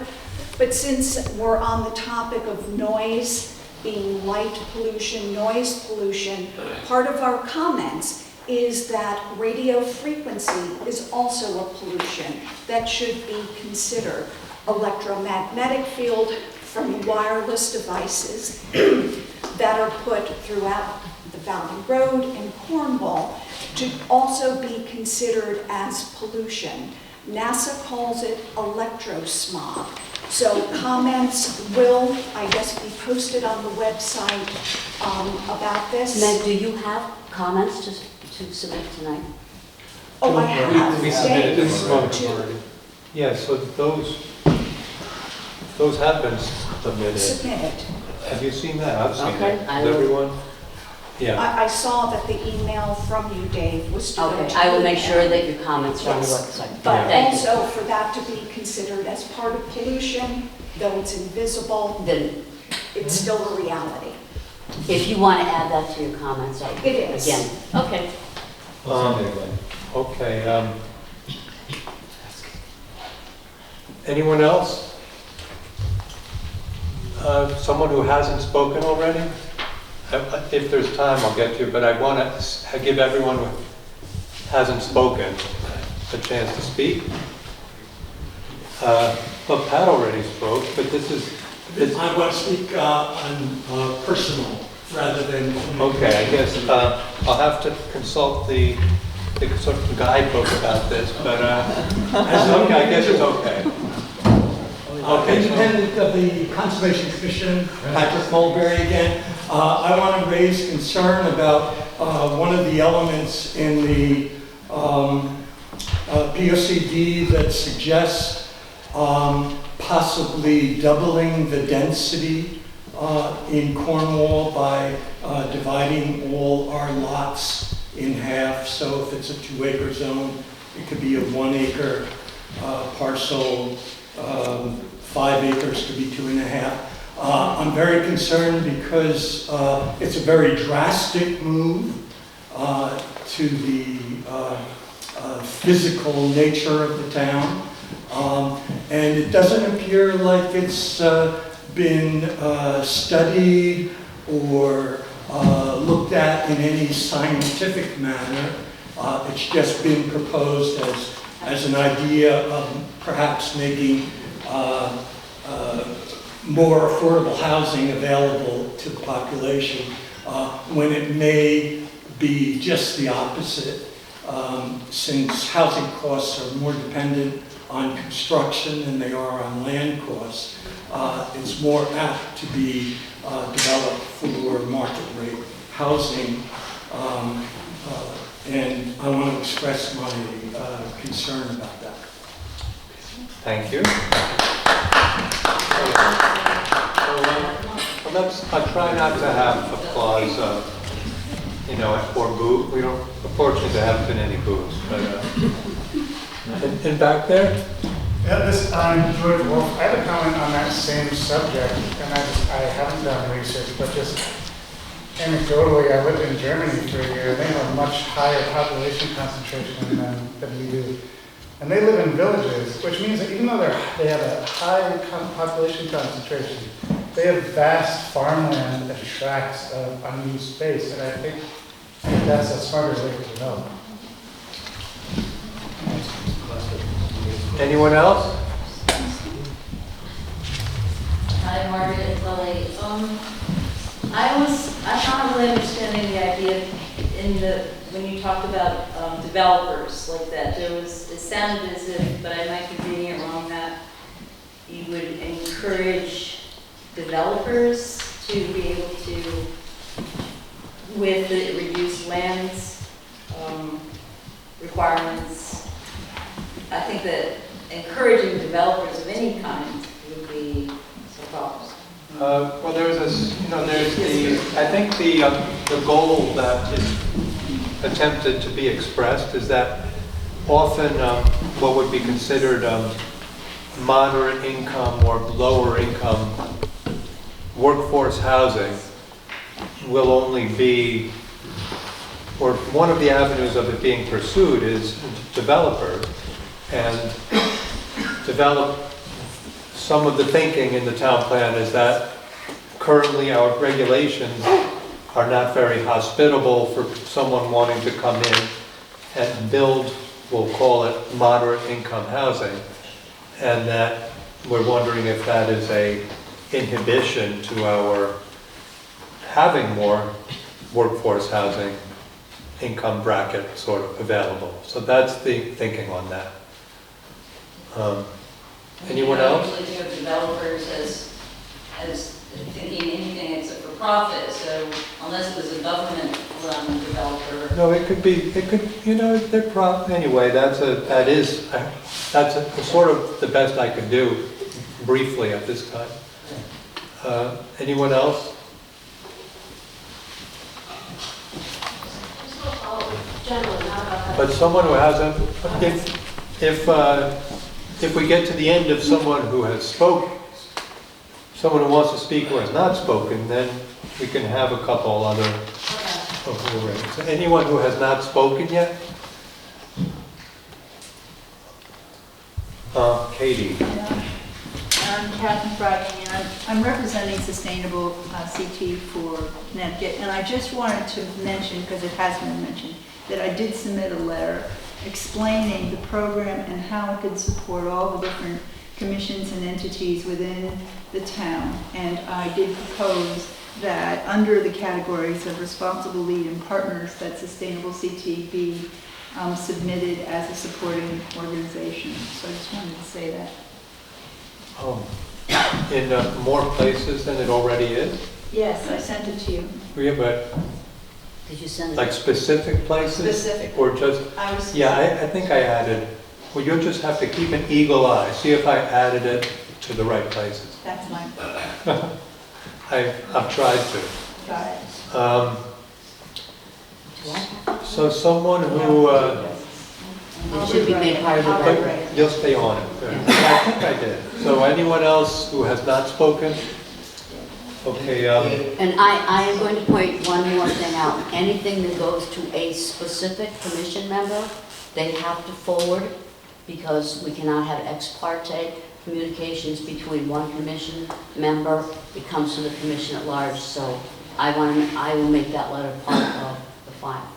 but since we're on the topic of noise, being light pollution, noise pollution, part of our comments is that radio frequency is also a pollution that should be considered. Electromagnetic field from wireless devices that are put throughout the Valley Road in Cornwall to also be considered as pollution. NASA calls it electrosmog. So comments will, I guess, be posted on the website about this. Meg, do you have comments to submit tonight? Oh, I have. We submitted Dave, this one to already. Yeah, so those have been submitted. submit. Have you seen that? I've seen Okay, it. I Has will- everyone? Yeah. I saw that the email from you, Dave, was to go Okay, to I will the make sure email. that your comments are on the Yes. website. But Thank you. also for that to be considered as part of pollution, though it's invisible, Then, it's still a reality. if you want to add that to your comments, It is. again. Okay. Okay. Anyone else? Someone who hasn't spoken already? If there's time, I'll get to you, but I want to give everyone hasn't spoken a chance to speak. Well, Pat already spoke, but this is... I want to speak on personal rather than... Okay, I guess I'll have to consult the sort of guidebook about this, but okay, I guess it's okay. Independent of the Conservation Commission, Patrick Mulberry again. I want to raise concern about one of the elements in the POCD that suggests possibly doubling the density in Cornwall by dividing all our lots in half. So if it's a 2-acre zone, it could be a 1-acre parcel. 5 acres could be 2.5. I'm very concerned because it's a very drastic move to the physical nature of the town. And it doesn't appear like it's been studied or looked at in any scientific manner. It's just been proposed as an idea of perhaps making more affordable housing available to the population when it may be just the opposite, since housing costs are more dependent on construction than they are on land costs. It's more apt to be developed for market rate housing, and I want to express my concern about that. Thank you. I'll try not to have applause, or boo. We don't, unfortunately, there haven't been any boos. But and back there? Yeah, I'm George Wolf. I have a comment on that same subject, and I haven't done research, but just anecdotally, I lived in Germany for a year. They have a much higher population concentration than we do. And they live in villages, which means that even though they have a high population concentration, they have vast farmland that attracts unused space, and I think that's a smarter way to develop. Anyone else? Hi, Margaret Lilly. I found really understanding the idea when you talked about developers like that. It sounded as if, but I might be reading it wrong, that you would encourage developers to be able to, with the reduced lands requirements. I think that encouraging developers of any kind would be some problems. Well, there's I think the goal that is attempted to be expressed is that often what would be considered moderate income or lower income workforce housing will only be, or one of the avenues of it being pursued is developers, and develop. Some of the thinking in the town plan is that currently our regulations are not very hospitable for someone wanting to come in and build, we'll call it moderate income housing, and that we're wondering if that is a inhibition to our having more workforce housing income bracket sort of available. So that's the thinking on that. Anyone else? I usually think of developers as thinking anything except for profit. So unless it was a government-run developer. No, it could, they're anyway. That's sort of the best I could do briefly at this time. Anyone else? But someone who hasn't, if we get to the end of someone who has spoken, someone who wants to speak who has not spoken, then we can have a couple other. So anyone who has not spoken yet? Katie. I'm Catherine Friday, and I'm representing Sustainable CT for Connecticut, and I just wanted to mention, because it has been mentioned, that I did submit a letter explaining the program and how it could support all the different commissions and entities within the town. And I did propose that under the categories of responsible lead and partners, that Sustainable CT be submitted as a supporting organization. So I just wanted to say that. In more places than it already is? Yes, I sent it to you. Yeah, but Did you send it? like specific places? Specific. Or just, I was yeah, I think I added, well, you'll just have to keep an eagle eye, see if I added it to the right places. That's my, I've tried to. got it. So someone who, It should be made part of the but record. you'll stay on it. I think I did. So anyone else who has not spoken? Okay, And I am going to point one more thing out. Anything that goes to a specific commission member, they have to forward, because we cannot have ex parte communications between one commission member. It comes to the commission at large, so I will make that letter part of the file.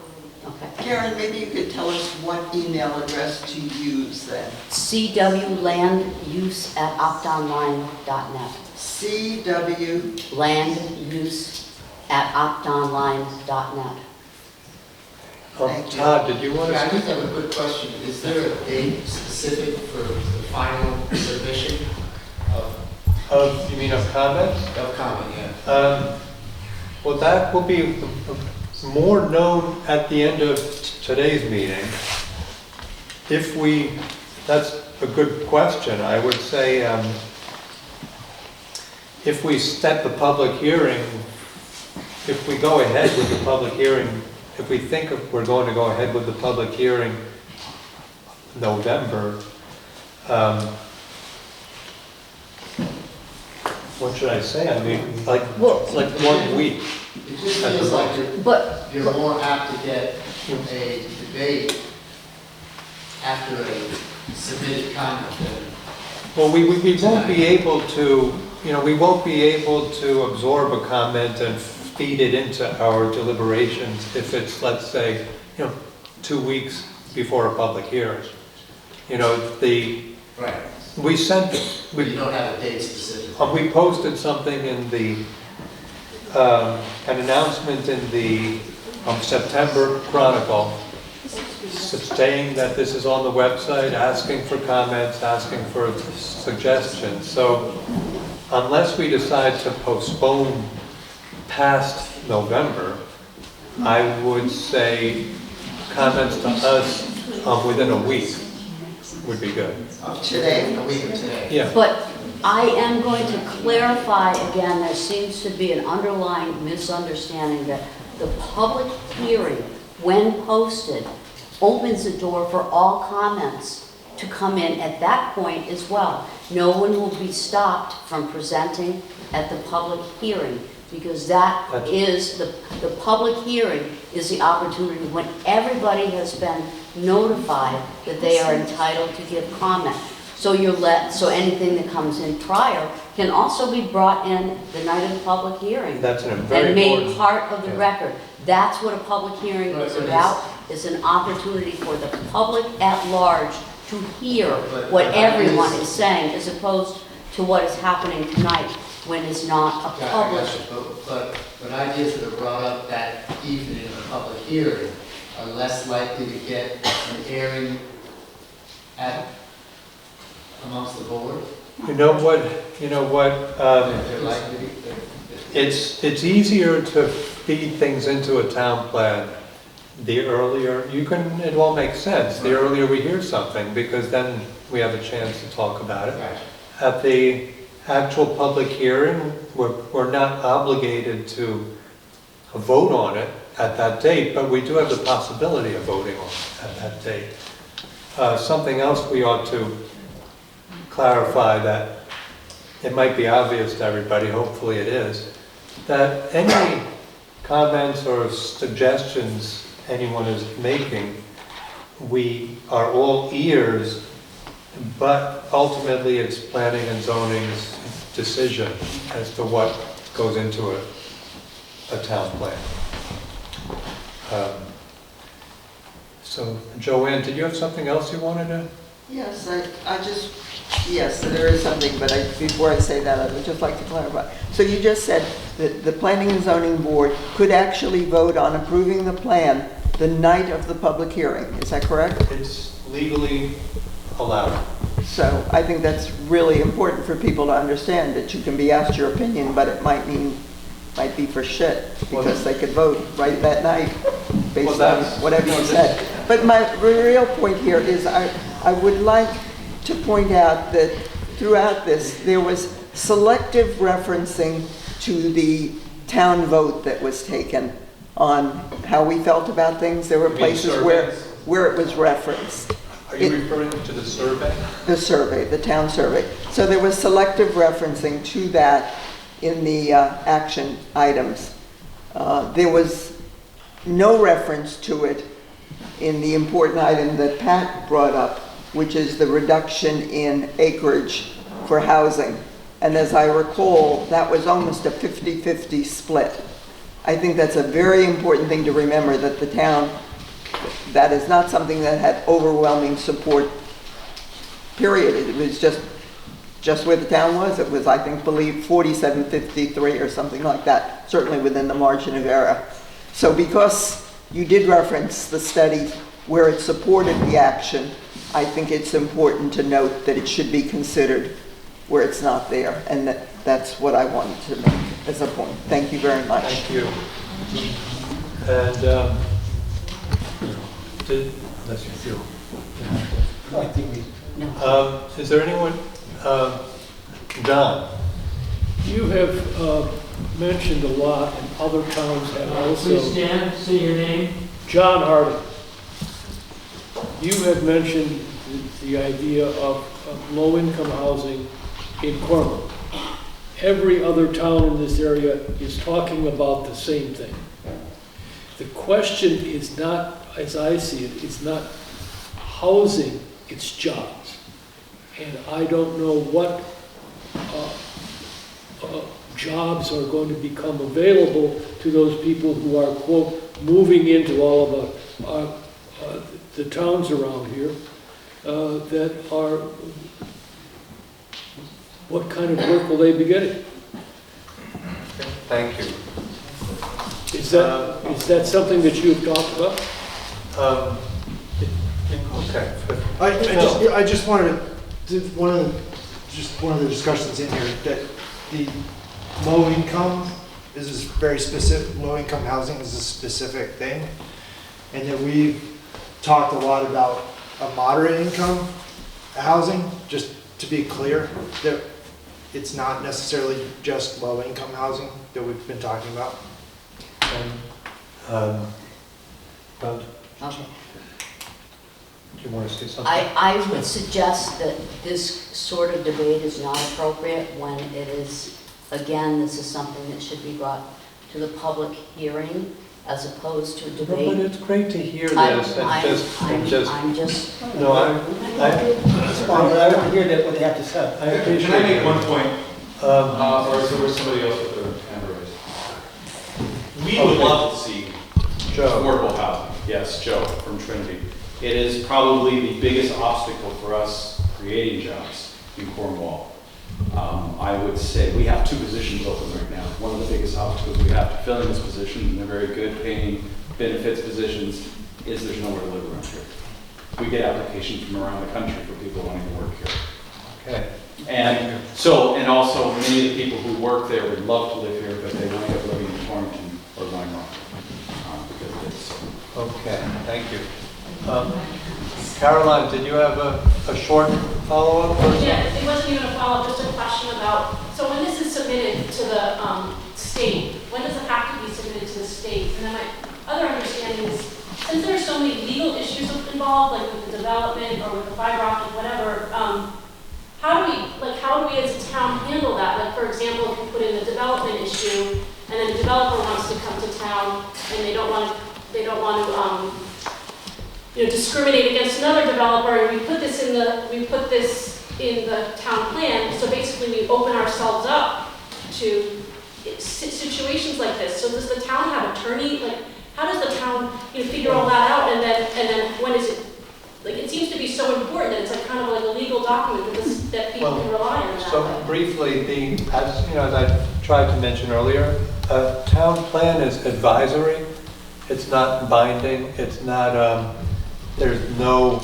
Okay. Karen, maybe you could tell us what email address to use then. cwlanduse@optonline.net. cwlanduse@optonline.net. Todd, did you want to Yeah, I speak? just have a quick question. Is there a date specific for the final submission You mean of comments? of comment, yeah? Well, that will be more known at the end of today's meeting. That's a good question. I would say, if we set the public hearing, if we go ahead with the public hearing, if we think we're going to go ahead with the public hearing November, what should I say? I mean, like 1 week. It just feels like you're more apt to get a debate after a submitted comment than. Well, we won't be able to, we won't be able to absorb a comment and feed it into our deliberations if it's, let's say, 2 weeks before a public hearing. Right. We sent, But you don't have a date specific. we posted something in an announcement in the September Chronicle saying that this is on the website, asking for comments, asking for suggestions. So unless we decide to postpone past November, I would say comments to us within a week would be good. Today? A week of today. Yeah. But I am going to clarify again, there seems to be an underlying misunderstanding that the public hearing, when posted, opens the door for all comments to come in at that point as well. No one will be stopped from presenting at the public hearing, because that is, the public hearing is the opportunity when everybody has been notified that they are entitled to give comment. So so anything that comes in prior can also be brought in the night of the public hearing. That's a very and made important, part of the record. That's what a public hearing is about. It's an opportunity for the public at large to hear what everyone is saying, as opposed to what is happening tonight when it's not a public. But ideas that are brought up that evening in a public hearing are less likely to get an airing amongst the board. You know what? They're likely It's easier to feed things into a town plan the earlier, it all makes sense, the earlier we hear something, because then we have a chance to talk about it. Right. At the actual public hearing, we're not obligated to vote on it at that date, but we do have the possibility of voting on it at that date. Something else we ought to clarify, that it might be obvious to everybody, hopefully it is, that any comments or suggestions anyone is making, we are all ears, but ultimately it's planning and zoning's decision as to what goes into a town plan. So, Joanne, did you have something else you wanted to? Yes, yes, there is something, but before I say that, I would just like to clarify. So you just said that the Planning and Zoning Board could actually vote on approving the plan the night of the public hearing, is that correct? It's legally allowed. So I think that's really important for people to understand, that you can be asked your opinion, but it might be for shit, because they could vote right that night based on whatever you said. But my real point here is I would like to point out that throughout this, there was selective referencing to the town vote that was taken on how we felt about things. There were places where it was referenced. Are you referring to the survey? The survey, the town survey. So there was selective referencing to that in the action items. There was no reference to it in the important item that Pat brought up, which is the reduction in acreage for housing. And as I recall, that was almost a 50-50 split. I think that's a very important thing to remember, that the town, that is not something that had overwhelming support, period. It was just where the town was. It was, I think, believed 47-53 or something like that, certainly within the margin of error. So because you did reference the study where it supported the action, I think it's important to note that it should be considered where it's not there, and that's what I wanted to make as a point. Thank you very much. Thank you. And unless you feel. I think we. Is there anyone? Don. You have mentioned a lot, and other towns have also. Please stand, say your name. John Harding. You have mentioned the idea of low-income housing in Cornwall. Every other town in this area is talking about the same thing. The question is not, as I see it, it's not housing, it's jobs. And I don't know what jobs are going to become available to those people who are, quote, moving into all of the towns around here that are, what kind of work will they be getting? Thank you. Is that something that you've talked about? Okay. I just wanted to, one of the discussions in here, that the low income is a very specific, low income housing is a specific thing, and that we've talked a lot about a moderate income housing, just to be clear, that it's not necessarily just low income housing that we've been talking about. Okay. Do you want to say something? I would suggest that this sort of debate is not appropriate when it is, again, this is something that should be brought to the public hearing as opposed to a debate. But it's great to hear this I'm just. No, it's fine, but I want to hear what they have to say. I appreciate Can I make it. one point? Or is there somebody else with their hand raised? We would love to see affordable housing. Yes, Joe from Trinity. It is probably the biggest obstacle for us creating jobs in Cornwall. I would say we have 2 positions open right now. One of the biggest obstacles we have to fill in this position, and they're very good paying benefits positions, is there's nowhere to live around here. We get applications from around the country for people wanting to work here. Okay. And so, and also many of the people who work there would love to live here, but they wind up living in Torrington or Weimar. Because of this. Okay, thank you. Caroline, did you have a short follow-up? Yeah, it wasn't even a follow-up, just a question about, so when this is submitted to the state, when does it have to be submitted to the state? And then my other understanding is, since there are so many legal issues involved, like with the development or with the fiber optic, whatever, how do we as a town handle that? Like, for example, if you put in a development issue, and then a developer wants to come to town, and they don't want to discriminate against another developer, and we put this in the town plan. So basically, we open ourselves up to situations like this. So does the town have attorney? Like, how does the town figure all that out? And then so important that it's like kind of like a legal document that people can rely on that So way. briefly, as I tried to mention earlier, a town plan is advisory. It's not binding. It's not, there's no,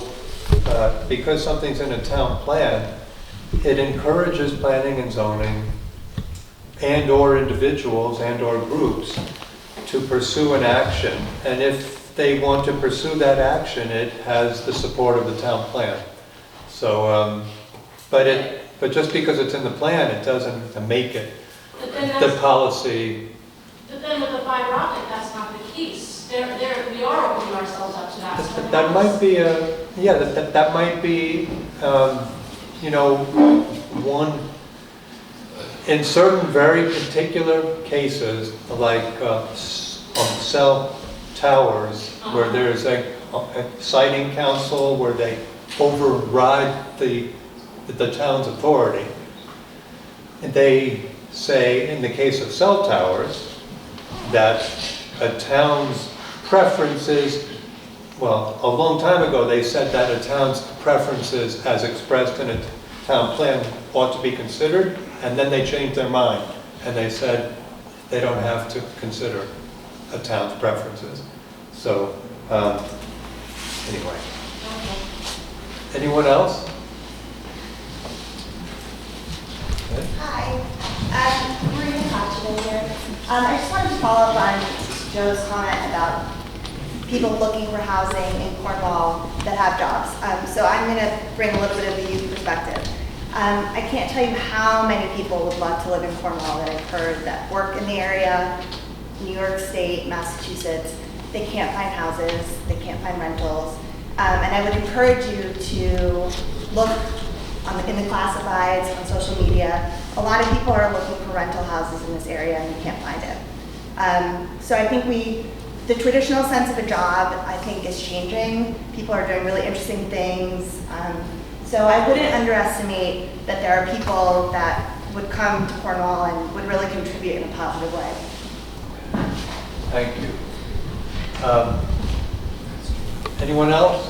because something's in a town plan, it encourages planning and zoning and/or individuals and/or groups to pursue an action. And if they want to pursue that action, it has the support of the town plan. So, but just because it's in the plan, it doesn't make it But then the that's, policy. but then with the fiber optic, that's not the case. We are opening ourselves up to that. So That might be that might be, one, in certain very particular cases, like on cell towers, where there's a siting council, where they override the town's authority. And they say, in the case of cell towers, that a town's preferences, well, a long time ago, they said that a town's preferences as expressed in a town plan ought to be considered, and then they changed their mind, and they said they don't have to consider a town's preferences. So, anyway. Anyone else? Okay. Hi, Maria Hotchman here. I just wanted to follow up on Joe's comment about people looking for housing in Cornwall that have jobs. So I'm going to bring a little bit of the youth perspective. I can't tell you how many people would love to live in Cornwall that I've heard that work in the area, New York State, Massachusetts. They can't find houses, they can't find rentals. And I would encourage you to look in the classifieds, on social media. A lot of people are looking for rental houses in this area and you can't find it. So I think the traditional sense of a job, I think, is changing. People are doing really interesting things. So I wouldn't underestimate that there are people that would come to Cornwall and would really contribute in a positive way. Thank you. Anyone else?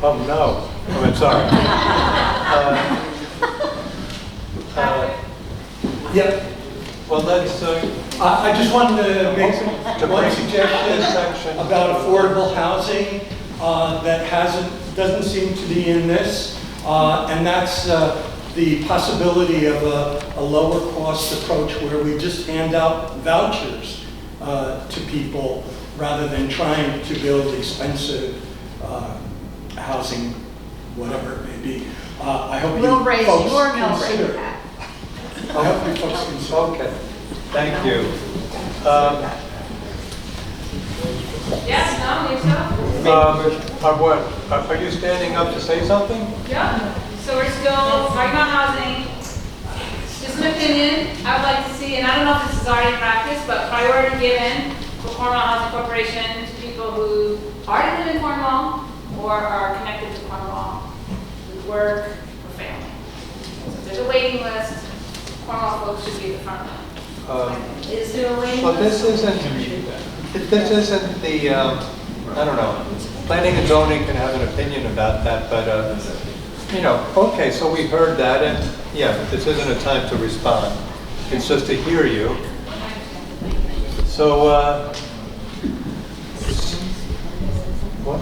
Oh, no. Oh, I'm sorry. Yeah. Well, let's... I just wanted to make one suggestion about affordable housing that doesn't seem to be in this, and that's the possibility of a lower cost approach where we just hand out vouchers to people rather than trying to build expensive housing, whatever it may be. I hope We'll you raise folks your mill consider rate. it. I hope you folks consider it. Okay. Thank you. Yes, no, Lisa? Are you standing up to say something? Yeah. So we're still talking about housing. Just an opinion. I would like to see, and I don't know if this is already practiced, but priority given for Cornwall Housing Corporation to people who already live in Cornwall or are connected to Cornwall, who work or family. So if there's a waiting list, Cornwall folks should be at the front line. Is there a waiting Well, list? this isn't the, I don't know, planning and zoning can have an opinion about that, but, okay, so we heard that, and yeah, this isn't a time to respond. It's just to hear you. So, what?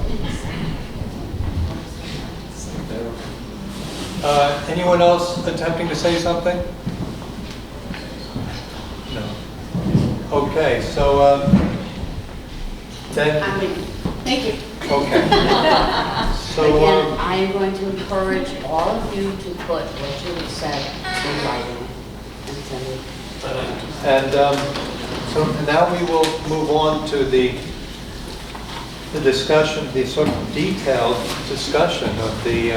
Anyone else attempting to say something? No. Okay, so then. Thank you. Okay. So again, I am going to encourage all of you to put what Julie said in writing and send it. And so now we will move on to the discussion, the sort of detailed discussion of the.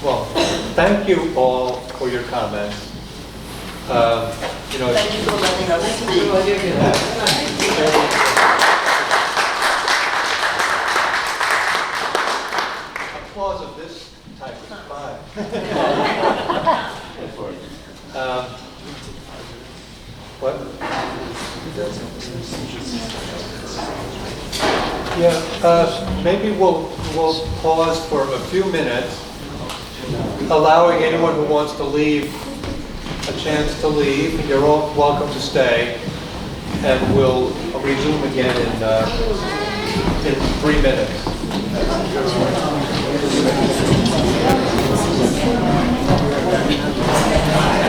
Well, thank you all for your comments. Thank you for letting us speak. What you're doing. Applause of this type is fine. What? Yeah, maybe we'll pause for a few minutes, allowing anyone who wants to leave a chance to leave. You're all welcome to stay, and we'll resume again in 3 minutes.